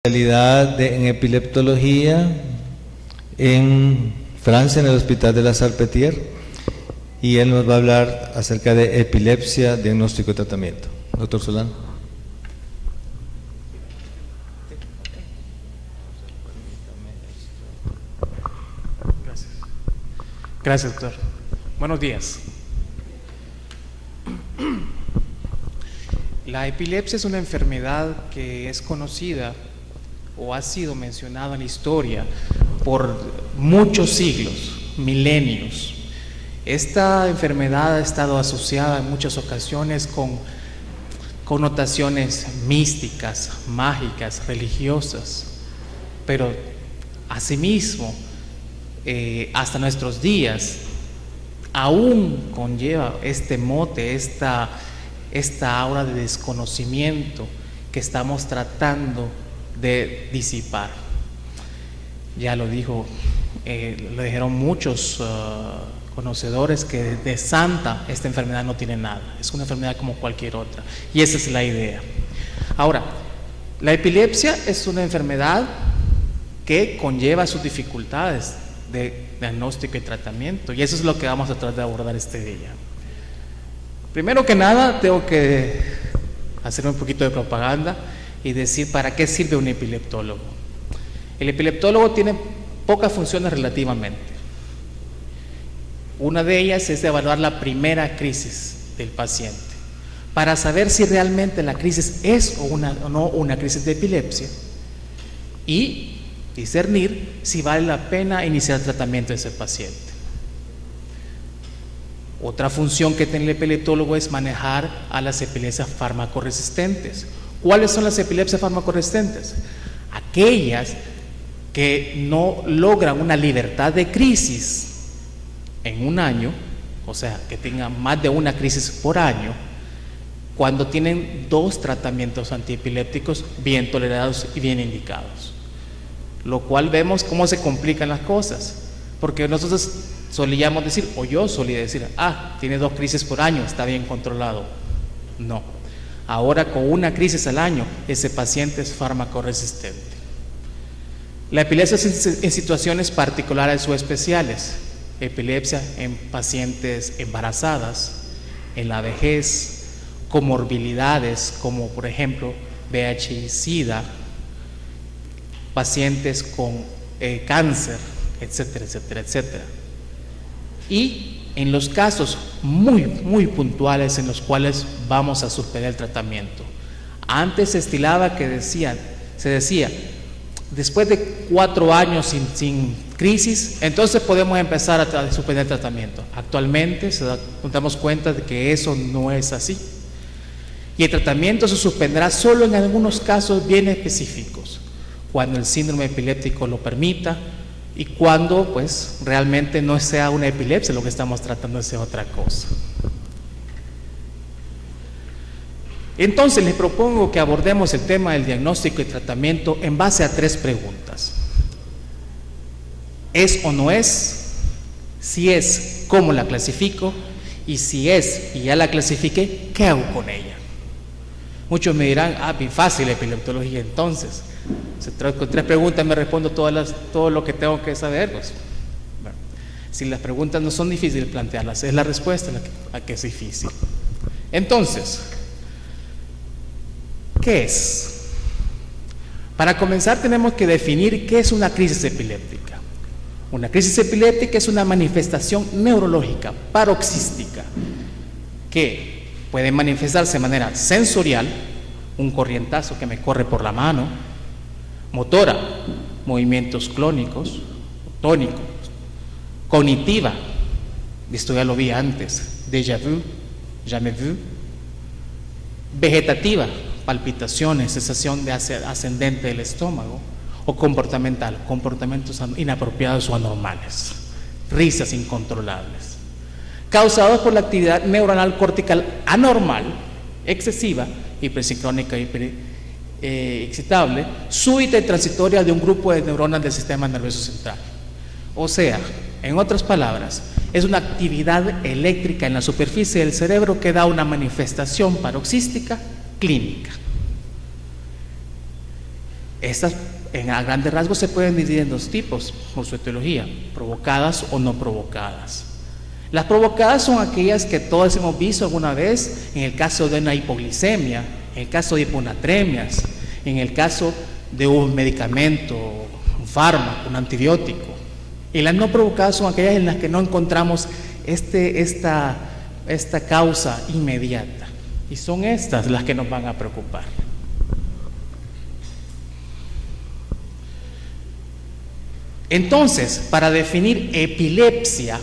En epileptología en Francia, en el Hospital de la Salpêtrière, y él nos va a hablar acerca de epilepsia, diagnóstico y tratamiento. Doctor Solano. Gracias, doctor. Buenos días. La epilepsia es una enfermedad que es conocida o ha sido mencionada en la historia por muchos siglos, milenios. Esta enfermedad ha estado asociada en muchas ocasiones con connotaciones místicas, mágicas, religiosas, pero asimismo, hasta nuestros días, aún conlleva este mote, esta aura de desconocimiento que estamos tratando de disipar. Ya lo dijeron muchos conocedores que de santa esta enfermedad no tiene nada, es una enfermedad como cualquier otra, y esa es la idea. Ahora, la epilepsia es una enfermedad que conlleva sus dificultades de diagnóstico y tratamiento, y eso es lo que vamos a tratar de abordar este día. Primero que nada, tengo que hacer un poquito de propaganda y decir para qué sirve un epileptólogo. El epileptólogo tiene pocas funciones relativamente. Una de ellas es evaluar la primera crisis del paciente, para saber si realmente la crisis es o no una crisis de epilepsia, y discernir si vale la pena iniciar el tratamiento de ese paciente. Otra función que tiene el epileptólogo es manejar a las epilepsias farmacoresistentes. ¿Cuáles son las epilepsias farmacoresistentes? Aquellas que no logran una libertad de crisis en un año, o sea, que tengan más de una crisis por año, cuando tienen 2 tratamientos antiepilépticos bien tolerados y bien indicados. Lo cual vemos cómo se complican las cosas, porque nosotros solíamos decir, o yo solía decir, tiene 2 crisis por año, está bien controlado. No, ahora con una crisis al año, ese paciente es farmacoresistente. La epilepsia es en situaciones particulares o especiales, epilepsia en pacientes embarazadas, en la vejez, comorbilidades como por ejemplo VIH-Sida, pacientes con cáncer, etcétera, etcétera, etcétera. Y en los casos muy, muy puntuales en los cuales vamos a suspender el tratamiento. Antes se estilaba que se decía, después de 4 años sin crisis, entonces podemos empezar a suspender el tratamiento. Actualmente nos damos cuenta de que eso no es así. Y el tratamiento se suspenderá solo en algunos casos bien específicos, cuando el síndrome epiléptico lo permita y cuando pues realmente no sea una epilepsia, lo que estamos tratando es otra cosa. Entonces les propongo que abordemos el tema del diagnóstico y tratamiento en base a 3 preguntas. ¿Es o no es? Si es, ¿cómo la clasifico? Y si es y ya la clasifiqué, ¿qué hago con ella? Muchos me dirán, bien fácil la epileptología, entonces con 3 preguntas me respondo todo lo que tengo que saber. Pues, bueno, si las preguntas no son difíciles plantearlas, es la respuesta la que es difícil. Entonces, ¿qué es? Para comenzar tenemos que definir qué es una crisis epiléptica. Una crisis epiléptica es una manifestación neurológica paroxística que puede manifestarse de manera sensorial, un corrientazo que me corre por la mano; motora, movimientos clónicos, tónicos; cognitiva, esto ya lo vi antes, déjà vu, jamais vu; vegetativa, palpitaciones, sensación de ascendente del estómago; o comportamental, comportamientos inapropiados o anormales, risas incontrolables, causados por la actividad neuronal cortical anormal, excesiva, hipersincrónica, excitable, súbita y transitoria de un grupo de neuronas del sistema nervioso central. O sea, en otras palabras, es una actividad eléctrica en la superficie del cerebro que da una manifestación paroxística clínica. Estas, a grandes rasgos, se pueden dividir en dos tipos por su etiología: provocadas o no provocadas. Las provocadas son aquellas que todos hemos visto alguna vez, en el caso de una hipoglicemia, en el caso de hiponatremias, en el caso de un medicamento, un fármaco, un antibiótico. Y las no provocadas son aquellas en las que no encontramos esta causa inmediata. Y son estas las que nos van a preocupar. Entonces, para definir epilepsia,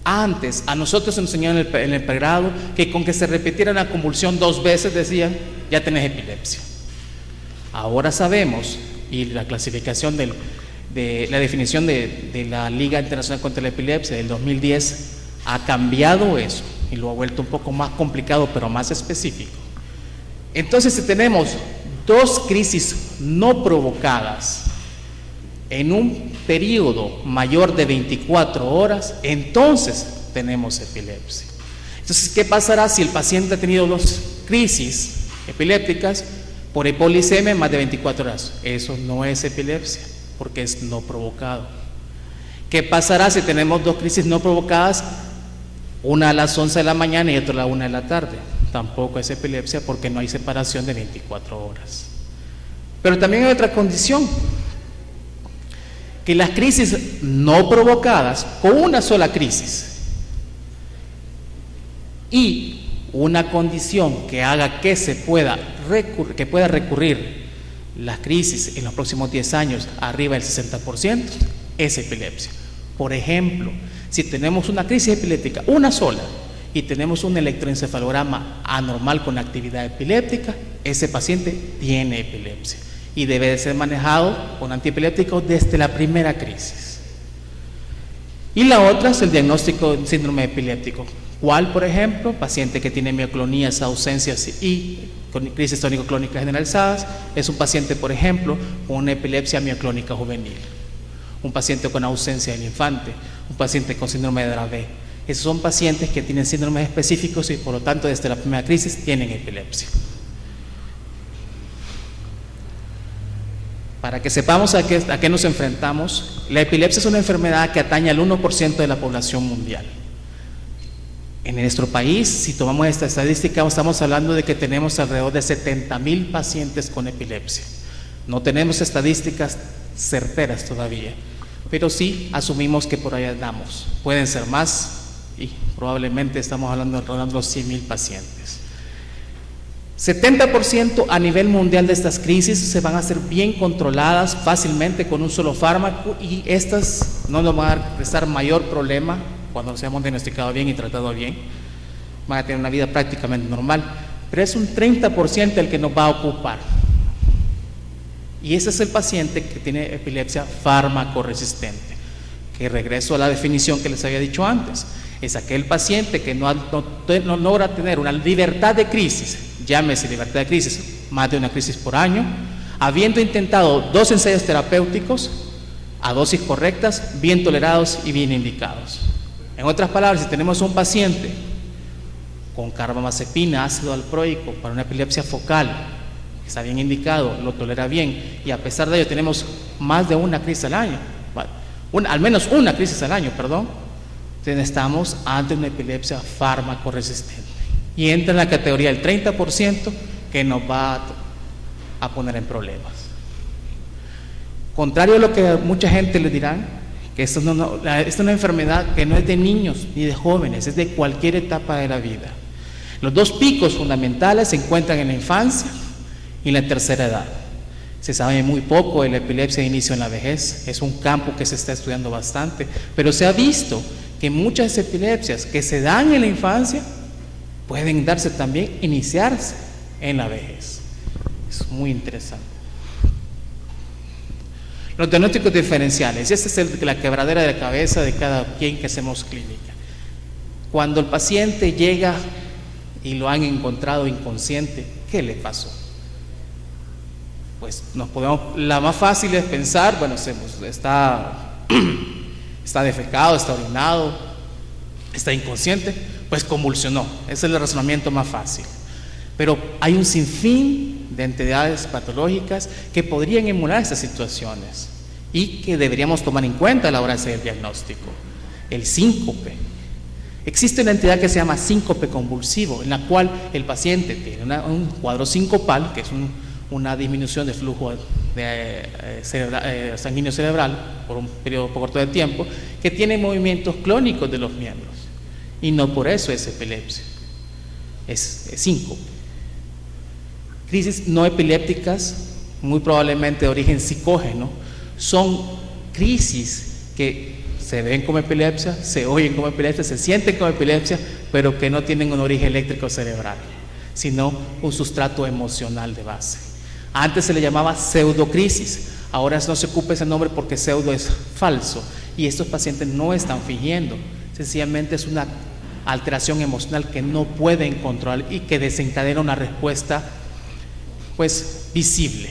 antes a nosotros se nos enseñó en el pregrado que con que se repitiera la convulsión 2 veces decían, ya tenés epilepsia. Ahora sabemos, y la clasificación de la definición de la Liga Internacional contra la Epilepsia del 2010 ha cambiado eso y lo ha vuelto un poco más complicado, pero más específico. Entonces, si tenemos 2 crisis no provocadas en un periodo mayor de 24 horas, entonces tenemos epilepsia. Entonces, ¿qué pasará si el paciente ha tenido 2 crisis epilépticas por hipoglicemia en más de 24 horas? Eso no es epilepsia, porque es no provocado. ¿Qué pasará si tenemos 2 crisis no provocadas, una a las 11 de la mañana y otra a la 1 de la tarde? Tampoco es epilepsia, porque no hay separación de 24 horas. Pero también hay otra condición, que las crisis no provocadas, con una sola crisis y una condición que haga que pueda recurrir las crisis en los próximos 10 años arriba del 60%, es epilepsia. Por ejemplo, si tenemos una crisis epiléptica, una sola, y tenemos un electroencefalograma anormal con actividad epiléptica, ese paciente tiene epilepsia y debe de ser manejado con antiepilépticos desde la primera crisis. Y la otra es el diagnóstico de síndrome epiléptico. ¿Cuál? Por ejemplo, paciente que tiene mioclonías, ausencias y con crisis tónico-clónicas generalizadas, es un paciente, por ejemplo, con una epilepsia mioclónica juvenil, un paciente con ausencia del infante, un paciente con síndrome de Dravet. Esos son pacientes que tienen síndromes específicos y por lo tanto desde la primera crisis tienen epilepsia. Para que sepamos a qué nos enfrentamos, la epilepsia es una enfermedad que atañe al 1% de la población mundial. En nuestro país, si tomamos esta estadística, estamos hablando de que tenemos alrededor de 70,000 pacientes con epilepsia. No tenemos estadísticas certeras todavía, pero sí asumimos que por ahí andamos. Pueden ser más y probablemente estamos hablando de los 100,000 pacientes. 70% a nivel mundial de estas crisis se van a ser bien controladas fácilmente con un solo fármaco, y estas no nos van a prestar mayor problema cuando seamos diagnosticados bien y tratados bien. Van a tener una vida prácticamente normal, pero es un 30% el que nos va a ocupar. Y ese es el paciente que tiene epilepsia fármaco-resistente, que regreso a la definición que les había dicho antes. Es aquel paciente que no logra tener una libertad de crisis, llámese libertad de crisis, más de una crisis por año, habiendo intentado 2 ensayos terapéuticos a dosis correctas, bien tolerados y bien indicados. En otras palabras, si tenemos un paciente con carbamazepina, ácido valproico para una epilepsia focal, que está bien indicado, lo tolera bien, y a pesar de ello tenemos más de una crisis al año, al menos una crisis al año, perdón, entonces estamos ante una epilepsia fármaco-resistente y entra en la categoría del 30% que nos va a poner en problemas. Contrario a lo que mucha gente le dirán, que esta es una enfermedad que no es de niños ni de jóvenes, es de cualquier etapa de la vida. Los 2 picos fundamentales se encuentran en la infancia y en la tercera edad. Se sabe muy poco de la epilepsia de inicio en la vejez, es un campo que se está estudiando bastante, pero se ha visto que muchas epilepsias que se dan en la infancia pueden darse también, iniciarse en la vejez. Es muy interesante. Los diagnósticos diferenciales, y esta es la quebradera de cabeza de cada quien que hacemos clínica. Cuando el paciente llega y lo han encontrado inconsciente, ¿qué le pasó? Pues la más fácil es pensar, bueno, está defecado, está orinado, está inconsciente, pues convulsionó. Ese es el razonamiento más fácil. Pero hay un sinfín de entidades patológicas que podrían emular estas situaciones y que deberíamos tomar en cuenta a la hora de hacer el diagnóstico. El síncope. Existe una entidad que se llama síncope convulsivo, en la cual el paciente tiene un cuadro sincopal, que es una disminución de flujo sanguíneo cerebral por un periodo poco corto de tiempo, que tiene movimientos clónicos de los miembros, y no por eso es epilepsia, es síncope. Crisis no epilépticas, muy probablemente de origen psicógeno, son crisis que se ven como epilepsia, se oyen como epilepsia, se sienten como epilepsia, pero que no tienen un origen eléctrico cerebral, sino un sustrato emocional de base. Antes se le llamaba pseudocrisis, ahora no se ocupa ese nombre porque pseudo es falso, y estos pacientes no están fingiendo, sencillamente es una alteración emocional que no pueden controlar y que desencadena una respuesta pues visible.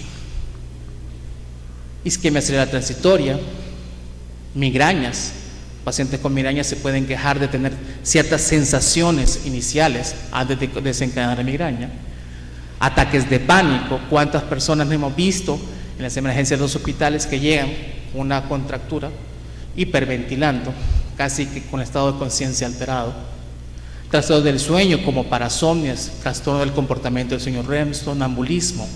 Isquemia cerebral transitoria, migrañas. Pacientes con migrañas se pueden quejar de tener ciertas sensaciones iniciales antes de desencadenar la migraña. Ataques de pánico. ¿Cuántas personas no hemos visto en las emergencias de los hospitales que llegan con una contractura, hiperventilando, casi que con estado de conciencia alterado? Trastornos del sueño como parasomnias, trastorno del comportamiento del sueño REM, sonambulismo,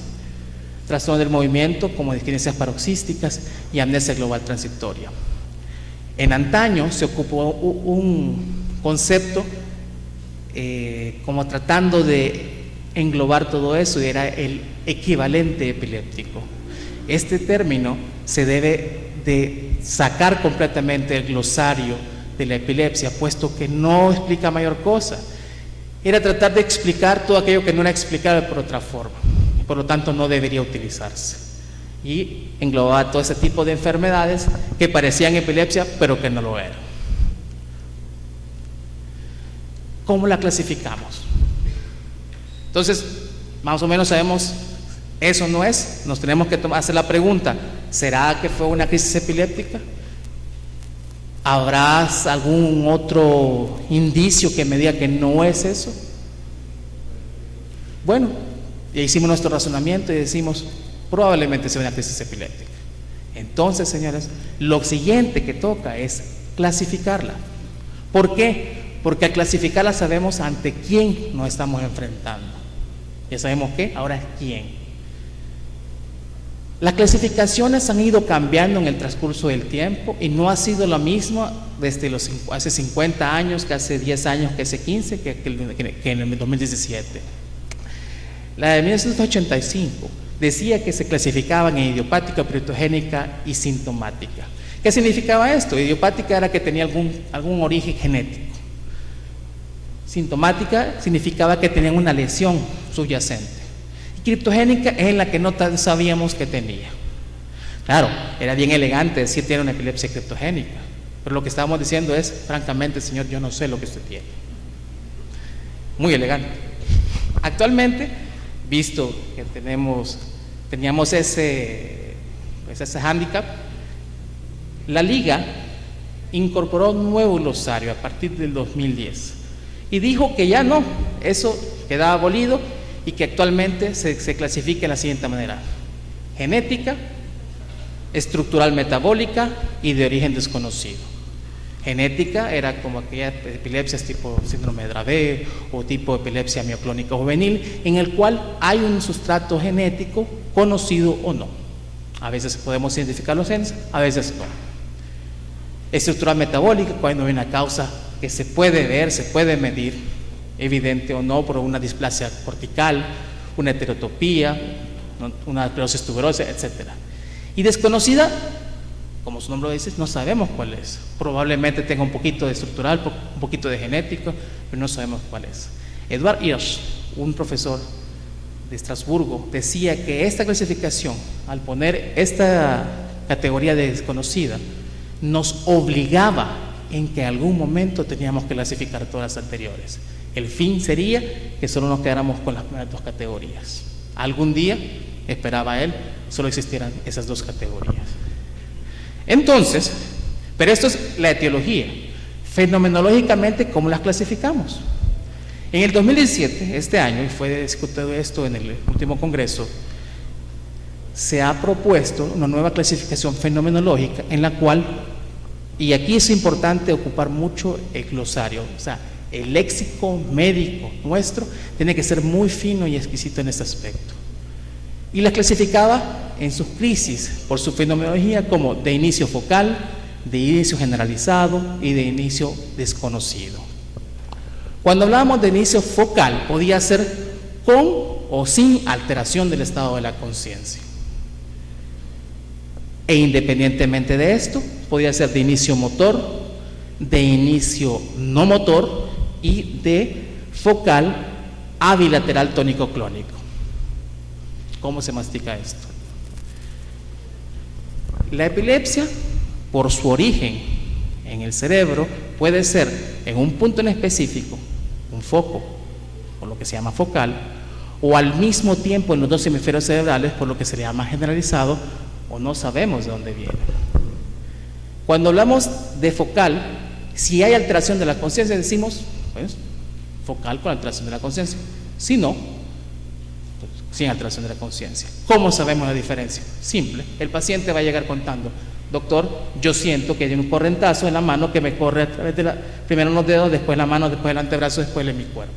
trastorno del movimiento como disquinesias paroxísticas y amnesia global transitoria. En antaño se ocupó un concepto como tratando de englobar todo eso, y era el equivalente epiléptico. Este término se debe de sacar completamente del glosario de la epilepsia, puesto que no explica mayor cosa. Era tratar de explicar todo aquello que no era explicable por otra forma, y por lo tanto no debería utilizarse, y englobaba todo ese tipo de enfermedades que parecían epilepsia pero que no lo eran. ¿Cómo la clasificamos? Entonces, más o menos sabemos, eso no es. Nos tenemos que hacer la pregunta: ¿será que fue una crisis epiléptica? ¿Habrá algún otro indicio que me diga que no es eso? Bueno, ya hicimos nuestro razonamiento y decimos, probablemente sea una crisis epiléptica. Entonces, señores, lo siguiente que toca es clasificarla. ¿Por qué? Porque al clasificarla sabemos ante quién nos estamos enfrentando. Ya sabemos qué, ahora es quién. Las clasificaciones han ido cambiando en el transcurso del tiempo y no ha sido lo mismo desde hace 50 años, que hace 10 años, que hace 15, que en el 2017. La de 1985 decía que se clasificaban en idiopática, periodogénica y sintomática. ¿Qué significaba esto? Idiopática era que tenía algún origen genético. Sintomática significaba que tenían una lesión subyacente. Criptogénica es en la que no sabíamos que tenía. Claro, era bien elegante decir tiene una epilepsia criptogénica, pero lo que estábamos diciendo es, francamente, señor, yo no sé lo que usted tiene. Muy elegante. Actualmente, visto que teníamos ese hándicap, la Liga incorporó un nuevo glosario a partir del 2010 y dijo que ya no, eso quedaba abolido, y que actualmente se clasifica de la siguiente manera: genética, estructural metabólica y de origen desconocido. Genética era como aquellas epilepsias tipo síndrome de Dravet o tipo epilepsia mioclónica juvenil, en el cual hay un sustrato genético conocido o no. A veces podemos identificar los genes, a veces no. Estructural metabólica, cuando hay una causa que se puede ver, se puede medir, evidente o no, por una displasia cortical, una heterotopía, una esclerosis tuberosa, etc. Y desconocida, como su nombre lo dice, no sabemos cuál es. Probablemente tenga un poquito de estructural, un poquito de genético, pero no sabemos cuál es. Edward Hirsch, un profesor de Estrasburgo, decía que esta clasificación, al poner esta categoría de desconocida, nos obligaba en que en algún momento teníamos que clasificar todas las anteriores. El fin sería que solo nos quedáramos con las primeras dos categorías. Algún día, esperaba él, solo existieran esas dos categorías. Entonces, pero esto es la etiología. Fenomenológicamente, ¿cómo las clasificamos? En el 2017, este año, y fue discutido esto en el último congreso, se ha propuesto una nueva clasificación fenomenológica en la cual, y aquí es importante ocupar mucho el glosario, o sea, el léxico médico nuestro tiene que ser muy fino y exquisito en este aspecto. Y la clasificaba en sus crisis por su fenomenología como de inicio focal, de inicio generalizado y de inicio desconocido. Cuando hablábamos de inicio focal, podía ser con o sin alteración del estado de la conciencia. E independientemente de esto, podía ser de inicio motor, de inicio no motor y de focal a bilateral tónico-clónico. ¿Cómo se mastica esto? La epilepsia, por su origen en el cerebro, puede ser en un punto en específico, un foco, por lo que se llama focal, o al mismo tiempo en los dos hemisferios cerebrales, por lo que se le llama generalizado, o no sabemos de dónde viene. Cuando hablamos de focal, si hay alteración de la conciencia, decimos, pues, focal con alteración de la conciencia. Si no, pues, sin alteración de la conciencia. ¿Cómo sabemos la diferencia? Simple, el paciente va a llegar contando: doctor, yo siento que hay un correntazo en la mano que me corre a través de primero los dedos, después la mano, después el antebrazo, después de mi cuerpo.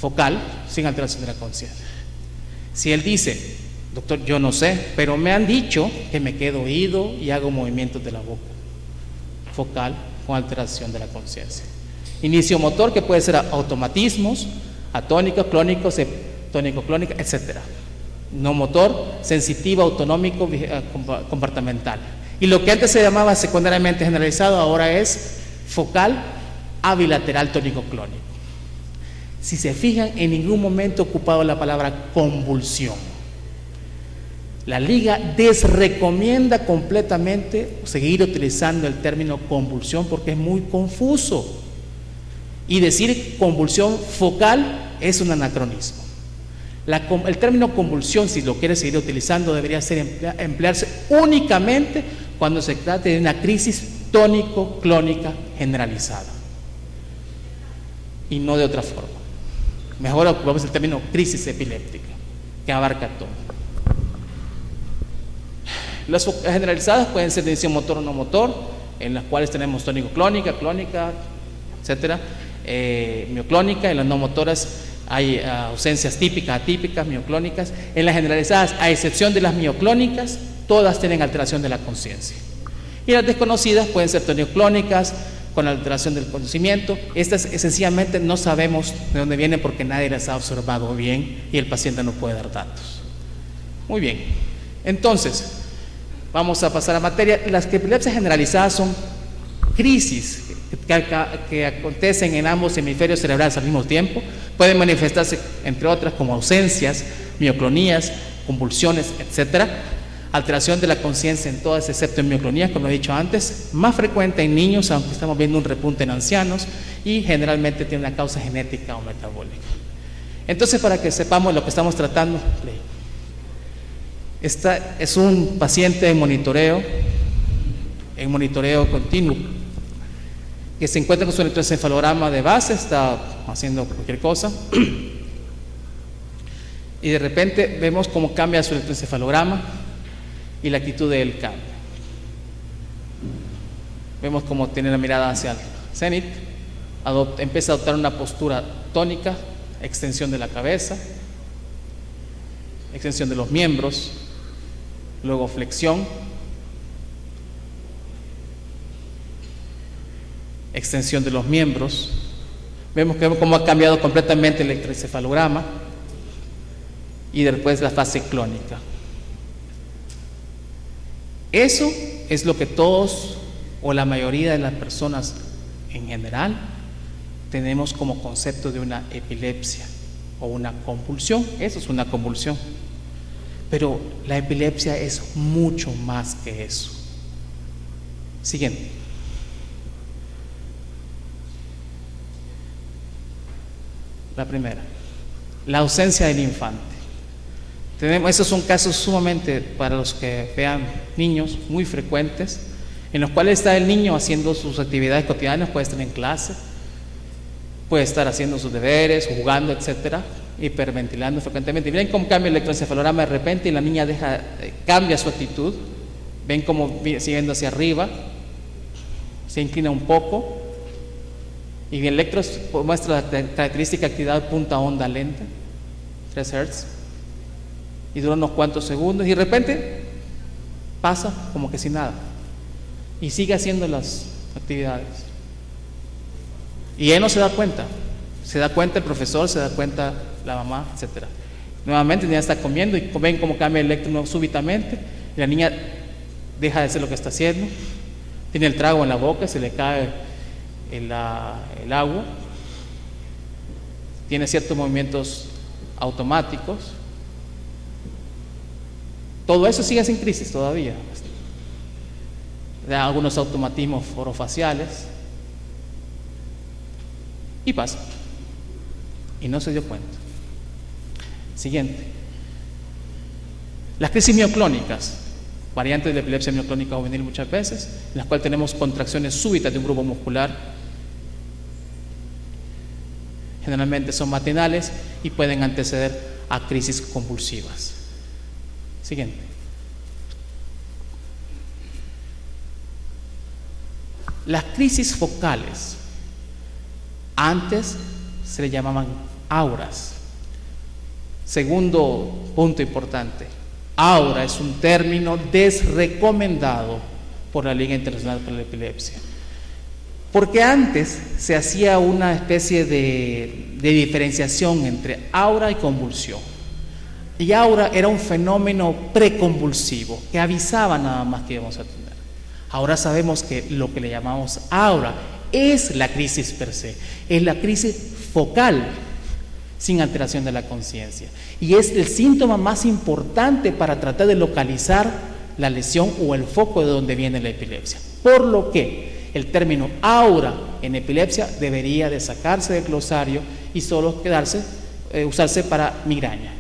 Focal, sin alteración de la conciencia. Si él dice: doctor, yo no sé, pero me han dicho que me quedo oído y hago movimientos de la boca. Focal con alteración de la conciencia. Inicio motor, que puede ser automatismos, atónicos, clónicos, tónico-clónica, etc. No motor, sensitivo, autonómico, comportamental. Y lo que antes se llamaba secundariamente generalizado, ahora es focal a bilateral tónico-clónico. Si se fijan, en ningún momento he ocupado la palabra convulsión. La Liga desrecomienda completamente seguir utilizando el término convulsión porque es muy confuso. Y decir convulsión focal es un anacronismo. El término convulsión, si lo quiere seguir utilizando, debería emplearse únicamente cuando se trate de una crisis tónico-clónica generalizada. Y no de otra forma. Mejor ocupamos el término crisis epiléptica, que abarca todo. Las generalizadas pueden ser de inicio motor o no motor, en las cuales tenemos tónico-clónica, clónica, etcétera, mioclónica. En las no motoras hay ausencias típicas, atípicas, mioclónicas. En las generalizadas, a excepción de las mioclónicas, todas tienen alteración de la conciencia. Y las desconocidas pueden ser tónico-clónicas con alteración del conocimiento. Estas sencillamente no sabemos de dónde vienen porque nadie las ha observado bien y el paciente no puede dar datos. Muy bien, entonces vamos a pasar a materia. Las epilepsias generalizadas son crisis que acontecen en ambos hemisferios cerebrales al mismo tiempo. Pueden manifestarse, entre otras, como ausencias, mioclonías, convulsiones, etcétera. Alteración de la conciencia en todas excepto en mioclonías, como he dicho antes, más frecuente en niños, aunque estamos viendo un repunte en ancianos, y generalmente tiene una causa genética o metabólica. Entonces, para que sepamos lo que estamos tratando, esta es un paciente en monitoreo continuo, que se encuentra con su electroencefalograma de base, está haciendo cualquier cosa, y de repente vemos cómo cambia su electroencefalograma y la actitud de él cambia. Vemos cómo tiene la mirada hacia el cenit, empieza a adoptar una postura tónica, extensión de la cabeza, extensión de los miembros, luego flexión, extensión de los miembros. Vemos cómo ha cambiado completamente el electroencefalograma y después la fase clónica. Eso es lo que todos o la mayoría de las personas en general tenemos como concepto de una epilepsia o una convulsión. Eso es una convulsión. Pero la epilepsia es mucho más que eso. Siguiente. La primera, la ausencia del infante. Esos son casos sumamente, para los que vean niños, muy frecuentes, en los cuales está el niño haciendo sus actividades cotidianas, puede estar en clase, puede estar haciendo sus deberes, jugando, etcétera, hiperventilando frecuentemente. Miren cómo cambia el electroencefalograma de repente y la niña cambia su actitud. Ven cómo sigue yendo hacia arriba, se inclina un poco, y el electro muestra la característica de actividad punta onda lenta, 3 Hz, y dura unos cuantos segundos, y de repente pasa como que sin nada, y sigue haciendo las actividades. Y él no se da cuenta el profesor, se da cuenta la mamá, etcétera. Nuevamente la niña está comiendo y ven cómo cambia el electro súbitamente, y la niña deja de hacer lo que está haciendo, tiene el trago en la boca, se le cae el agua, tiene ciertos movimientos automáticos. Todo eso sigue sin crisis todavía. Da algunos automatismos orofaciales y pasa. Y no se dio cuenta. Siguiente. Las crisis mioclónicas, variantes de epilepsia mioclónica juvenil muchas veces, en las cuales tenemos contracciones súbitas de un grupo muscular. Generalmente son matinales y pueden anteceder a crisis convulsivas. Siguiente. Las crisis focales, antes se le llamaban auras. Segundo punto importante, aura es un término desrecomendado por la Liga Internacional para la Epilepsia, porque antes se hacía una especie de diferenciación entre aura y convulsión, y aura era un fenómeno preconvulsivo que avisaba nada más que íbamos a tener. Ahora sabemos que lo que le llamamos aura es la crisis per se, es la crisis focal sin alteración de la conciencia, y es el síntoma más importante para tratar de localizar la lesión o el foco de donde viene la epilepsia, por lo que el término aura en epilepsia debería de sacarse del glosario y solo usarse para migraña.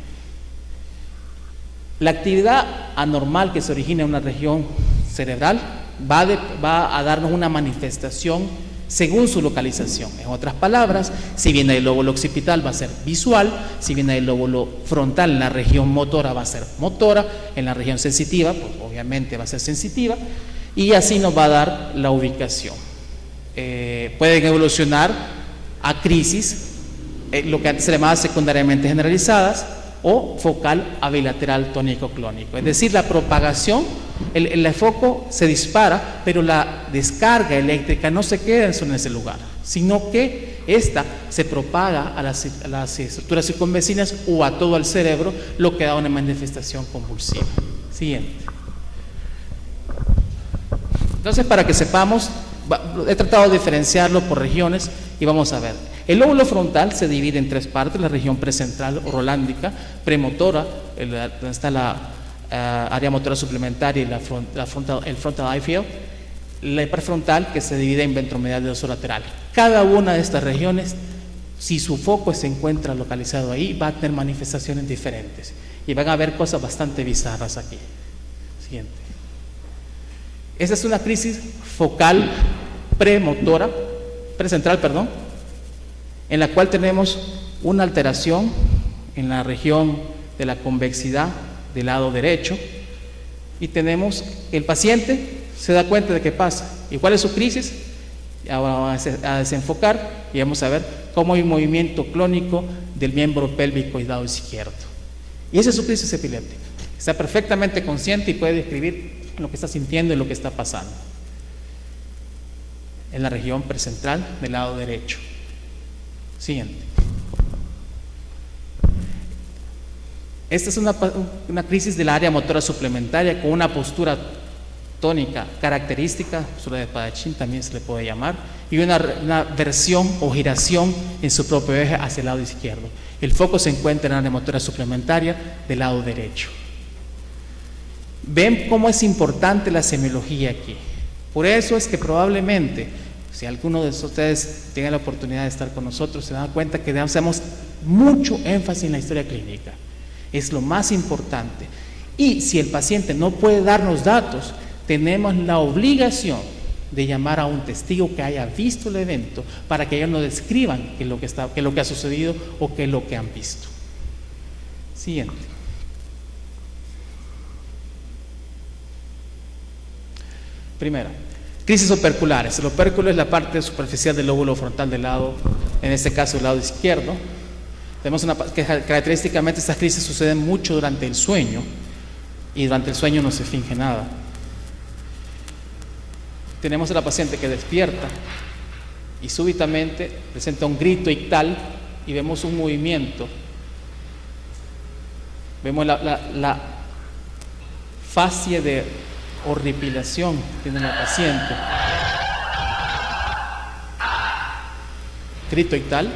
La actividad anormal que se origina en una región cerebral va a darnos una manifestación según su localización. En otras palabras, si viene del lóbulo occipital va a ser visual, si viene del lóbulo frontal en la región motora va a ser motora, en la región sensitiva pues obviamente va a ser sensitiva, y así nos va a dar la ubicación. Pueden evolucionar a crisis, lo que antes se llamaba secundariamente generalizadas, o focal a bilateral tónico-clónico. Es decir, la propagación, el foco se dispara, pero la descarga eléctrica no se queda en ese lugar, sino que esta se propaga a las estructuras circunvecinas o a todo el cerebro, lo que da una manifestación convulsiva. Siguiente. Entonces, para que sepamos, he tratado de diferenciarlo por regiones y vamos a ver. El lóbulo frontal se divide en 3 partes: la región precentral o rolándica, premotora, donde está la área motora suplementaria y el frontal eye field, la prefrontal, que se divide en ventromedial y dorsolateral. Cada una de estas regiones, si su foco se encuentra localizado ahí, va a tener manifestaciones diferentes y van a haber cosas bastante bizarras aquí. Siguiente. Esta es una crisis focal precentral, en la cual tenemos una alteración en la región de la convexidad del lado derecho, y tenemos el paciente se da cuenta de qué pasa y cuál es su crisis. Ahora vamos a desenfocar y vamos a ver cómo hay un movimiento clónico del miembro pélvico y lado izquierdo, y esa es su crisis epiléptica. Está perfectamente consciente y puede describir lo que está sintiendo y lo que está pasando en la región precentral del lado derecho. Siguiente. Esta es una crisis del área motora suplementaria con una postura tónica característica, postura de espadachín también se le puede llamar, y una versión o giración en su propio eje hacia el lado izquierdo. El foco se encuentra en la área motora suplementaria del lado derecho. Ven cómo es importante la semiología aquí. Por eso es que probablemente, si alguno de ustedes tiene la oportunidad de estar con nosotros, se dan cuenta que hacemos mucho énfasis en la historia clínica. Es lo más importante. Y si el paciente no puede darnos datos, tenemos la obligación de llamar a un testigo que haya visto el evento para que ellos nos describan qué es lo que ha sucedido o qué es lo que han visto. Siguiente. Primera, crisis operculares. El opérculo es la parte superficial del lóbulo frontal del lado, en este caso el lado izquierdo. Tenemos que característicamente estas crisis suceden mucho durante el sueño, y durante el sueño no se finge nada. Tenemos a la paciente que despierta y súbitamente presenta un grito ictal y vemos un movimiento. Vemos la fascia de horripilación que tiene la paciente. Grito ictal.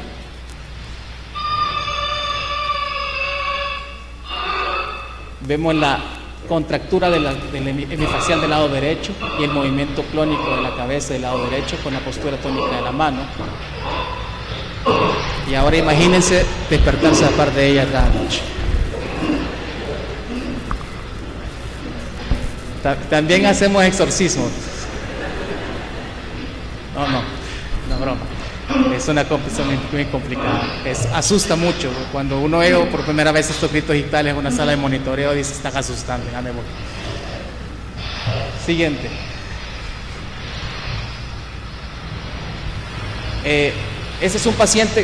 Vemos la contractura del hemifacial del lado derecho y el movimiento clónico de la cabeza del lado derecho con la postura tónica de la mano. Y ahora imagínense despertarse a par de ella cada noche. También hacemos exorcismos. No broma. Es una cosa muy complicada. Asusta mucho. Cuando uno ve por primera vez estos gritos digitales en una sala de monitoreo, dice, están asustando, ya me voy. Siguiente. Este es un paciente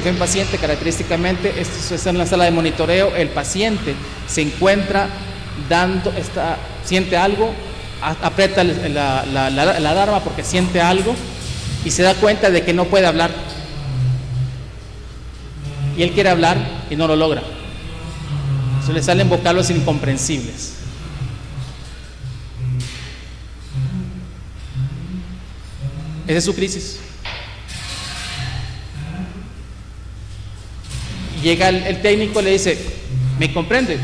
característicamente, esto es en la sala de monitoreo, el paciente se encuentra siente algo, aprieta la alarma porque siente algo y se da cuenta de que no puede hablar. Y él quiere hablar y no lo logra. Se le salen vocablos incomprensibles. Esa es su crisis. Llega el técnico y le dice, ¿me comprende?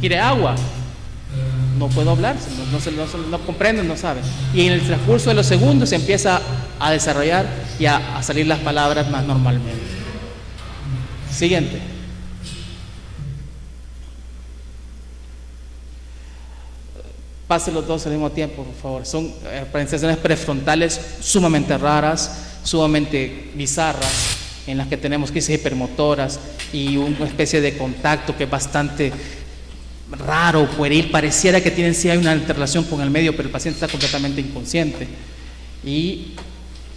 ¿Quiere agua? No puedo hablar, no comprende, no sabe. Y en el transcurso de los segundos se empieza a desarrollar y a salir las palabras más normalmente. Siguiente. Pase los dos al mismo tiempo, por favor. Son presentaciones prefrontales sumamente raras, sumamente bizarras, en las que tenemos crisis hipermotoras y una especie de contacto que es bastante raro, pueril. Pareciera que sí hay una interrelación con el medio, pero el paciente está completamente inconsciente. Y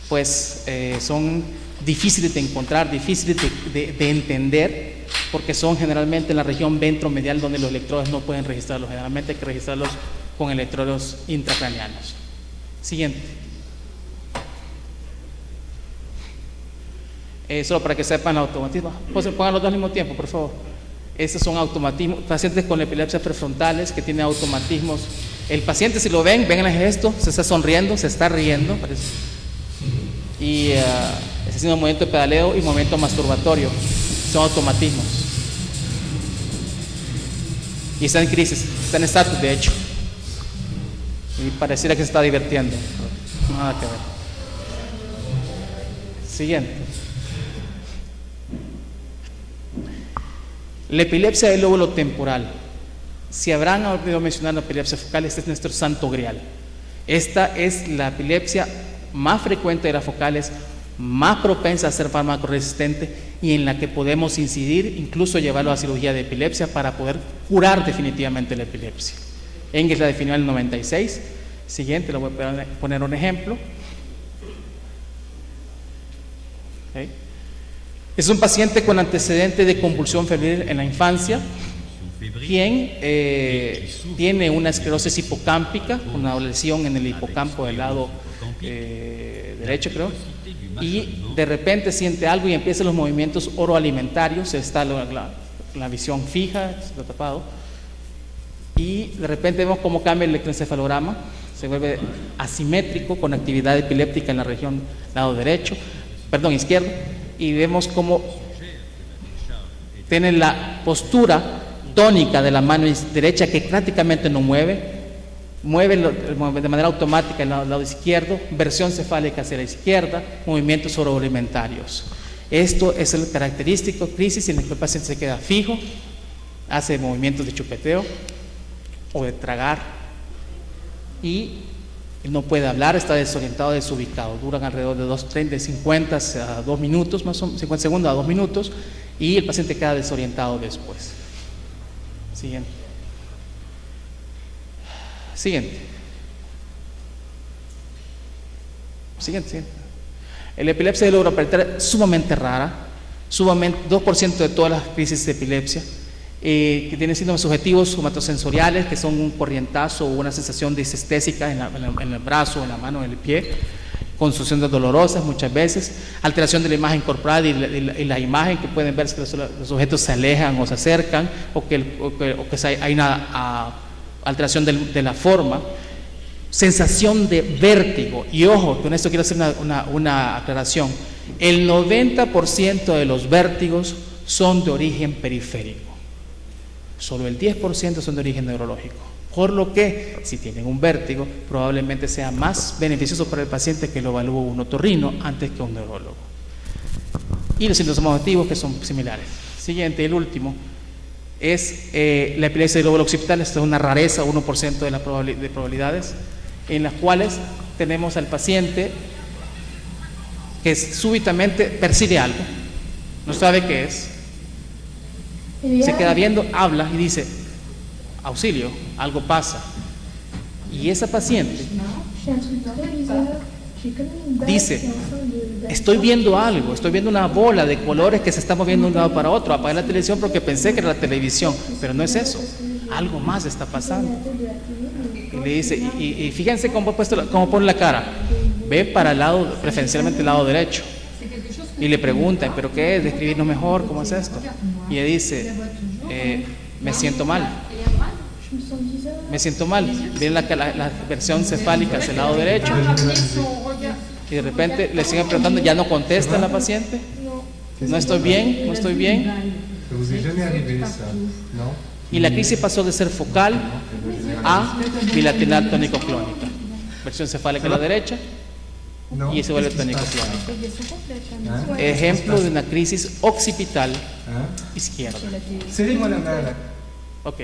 pues son difíciles de encontrar, difíciles de entender, porque son generalmente en la región ventromedial donde los electrodos no pueden registrarlos. Generalmente hay que registrarlos con electrodos intracraneanos. Siguiente. Solo para que sepan el automatismo. Pongan los dos al mismo tiempo, por favor. Estos son automatismos. Pacientes con epilepsias prefrontales que tienen automatismos. El paciente, si lo ven el gesto, se está sonriendo, se está riendo, parece. Y está haciendo movimiento de pedaleo y movimiento masturbatorio. Son automatismos. Y está en crisis, está en estatus, de hecho. Y pareciera que se está divirtiendo. Nada que ver. Siguiente. La epilepsia del lóbulo temporal. Si habrán olvidado mencionar la epilepsia focal, este es nuestro santo grial. Esta es la epilepsia más frecuente de las focales, más propensa a ser fármaco resistente y en la que podemos incidir, incluso llevarlo a cirugía de epilepsia para poder curar definitivamente la epilepsia. Engels la definió en el 96. Siguiente, le voy a poner un ejemplo. Okay. Es un paciente con antecedente de convulsión febril en la infancia, quien tiene una esclerosis hipocámpica, una lesión en el hipocampo del lado derecho, creo, y de repente siente algo y empiezan los movimientos oroalimentarios, está la visión fija, está tapado, y de repente vemos cómo cambia el electroencefalograma, se vuelve asimétrico con actividad epiléptica en la región lado izquierdo, y vemos cómo tiene la postura tónica de la mano derecha que prácticamente no mueve de manera automática el lado izquierdo, versión cefálica hacia la izquierda, movimientos oroalimentarios. Esto es el característico crisis en el que el paciente se queda fijo, hace movimientos de chupeteo o de tragar y Él no puede hablar, está desorientado, desubicado. Duran alrededor de 50 a 2 minutos, más o menos, 50 segundos a 2 minutos, y el paciente queda desorientado después. Siguiente. Siguiente. La epilepsia del lobo parietal es sumamente rara, 2% de todas las crisis de epilepsia, que tienen síntomas subjetivos somatosensoriales, que son un corrientazo o una sensación disestésica en el brazo, en la mano, en el pie, consulsiones dolorosas muchas veces, alteración de la imagen corporal y la imagen, que pueden ver que los objetos se alejan o se acercan, o que hay una alteración de la forma, sensación de vértigo. Y ojo, con esto quiero hacer una aclaración: el 90% de los vértigos son de origen periférico, solo el 10% son de origen neurológico, por lo que si tienen un vértigo probablemente sea más beneficioso para el paciente que lo evalúe un otorrino antes que un neurólogo. Y los síntomas objetivos, que son similares. Siguiente, el último, es la epilepsia del lóbulo occipital. Esta es una rareza, 1% de las probabilidades, en las cuales tenemos al paciente que súbitamente percibe algo, no sabe qué es, se queda viendo, habla y dice: auxilio, algo pasa. Y esa paciente dice: estoy viendo algo, estoy viendo una bola de colores que se está moviendo de un lado para otro. Apagué la televisión porque pensé que era la televisión, pero no es eso, algo más está pasando. Y le dice, y fíjense cómo pone la cara, ve para el lado, preferencialmente el lado derecho, y le preguntan: ¿pero qué es? Describirnos mejor, ¿cómo es esto? Y ella dice: me siento mal. Ven la versión cefálica hacia el lado derecho, y de repente le siguen preguntando, ya no contesta la paciente: no estoy bien. Y la crisis pasó de ser focal a bilateral tónico-clónica, versión cefálica a la derecha, y se vuelve tónico-clónica. Ejemplo de una crisis occipital izquierda. Ok,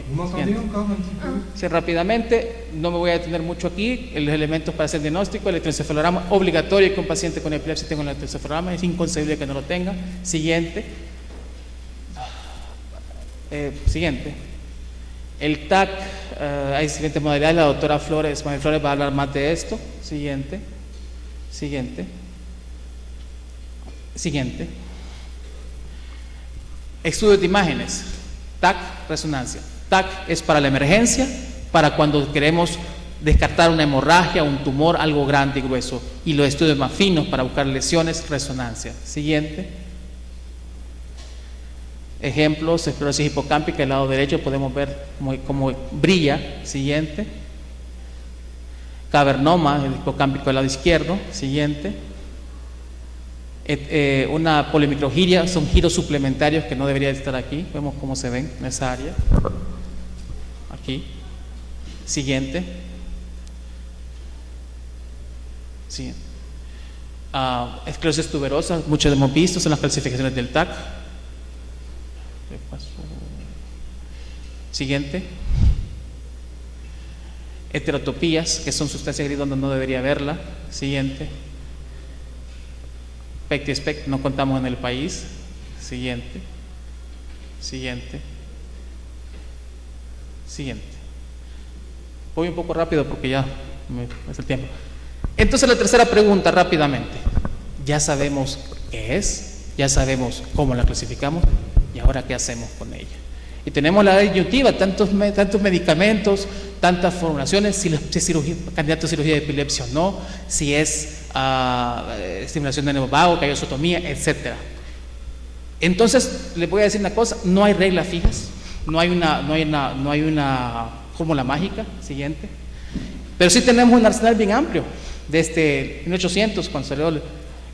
sí, rápidamente, no me voy a detener mucho aquí. Los elementos para hacer diagnóstico: el electroencefalograma, obligatorio que un paciente con epilepsia tenga un electroencefalograma, es inconcebible que no lo tenga. Siguiente. El TAC, hay siguientes modalidades, la doctora María Flores va a hablar más de esto. Siguiente. Estudios de imágenes. TAC, resonancia. TAC es para la emergencia, para cuando queremos descartar una hemorragia, un tumor, algo grande y grueso. Y los estudios más finos para buscar lesiones, resonancia. Siguiente. Ejemplos: esclerosis hipocámpica, el lado derecho, podemos ver cómo brilla. Siguiente. Cavernoma, el hipocámpico del lado izquierdo. Siguiente. Una polimicrogiria, son giros suplementarios que no deberían estar aquí. Vemos cómo se ven en esa área. Aquí. Siguiente. Esclerosis tuberosa, muchos hemos visto, son las clasificaciones del TAC. Siguiente. Heterotopías, que son sustancias grises donde no debería haberla. Siguiente. PECT, no contamos en el país. Siguiente. Voy un poco rápido porque ya me es el tiempo. Entonces, la tercera pregunta, rápidamente: ya sabemos qué es, ya sabemos cómo la clasificamos, y ahora qué hacemos con ella. Y tenemos la disyuntiva: tantos medicamentos, tantas formulaciones, si es candidato a cirugía de epilepsia o no, si es estimulación de nervio vago, callosotomía, etcétera. Entonces, les voy a decir una cosa: no hay reglas fijas, no hay una fórmula mágica. Siguiente. Pero sí tenemos un arsenal bien amplio, desde 1800, cuando salió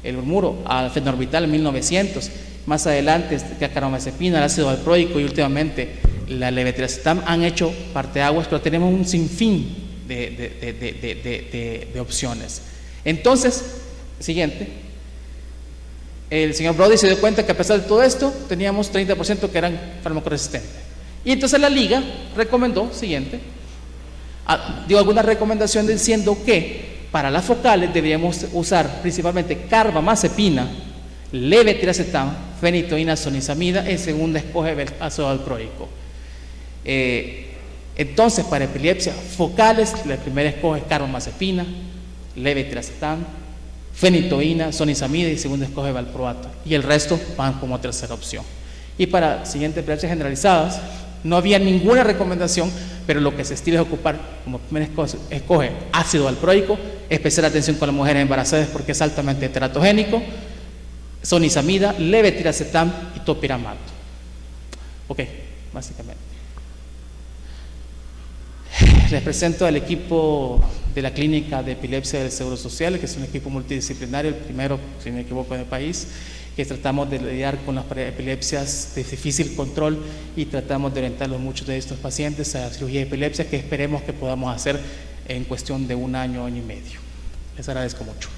el murmuro, al fenorbital en 1900, más adelante carbamazepina, el ácido valproico y últimamente la levetiracetam han hecho parteaguas, pero tenemos un sinfín de opciones. Entonces, siguiente. El señor Brody se dio cuenta que a pesar de todo esto teníamos 30% que eran farmacoresistentes, y entonces la liga recomendó, dio algunas recomendaciones diciendo que para las focales deberíamos usar principalmente carbamazepina, levetiracetam, fenitoína, sonizamida, en segunda escoge el ácido valproico. Entonces, para epilepsias focales, la primera escoge carbamazepina, levetiracetam, fenitoína, sonizamida y segunda escoge valproato. Y el resto van como tercera opción. Y para siguientes epilepsias generalizadas, no había ninguna recomendación, pero lo que se estila es ocupar como primera escoge ácido valproico, especial atención con las mujeres embarazadas porque es altamente teratogénico, sonizamida, levetiracetam y topiramato. Ok, básicamente. Les presento al equipo de la Clínica de Epilepsia del Seguro Social, que es un equipo multidisciplinario, el primero, si no me equivoco, en el país, que tratamos de lidiar con las epilepsias de difícil control y tratamos de orientar a muchos de estos pacientes a cirugía de epilepsia, que esperemos que podamos hacer en cuestión de un año, año y medio. Les agradezco mucho.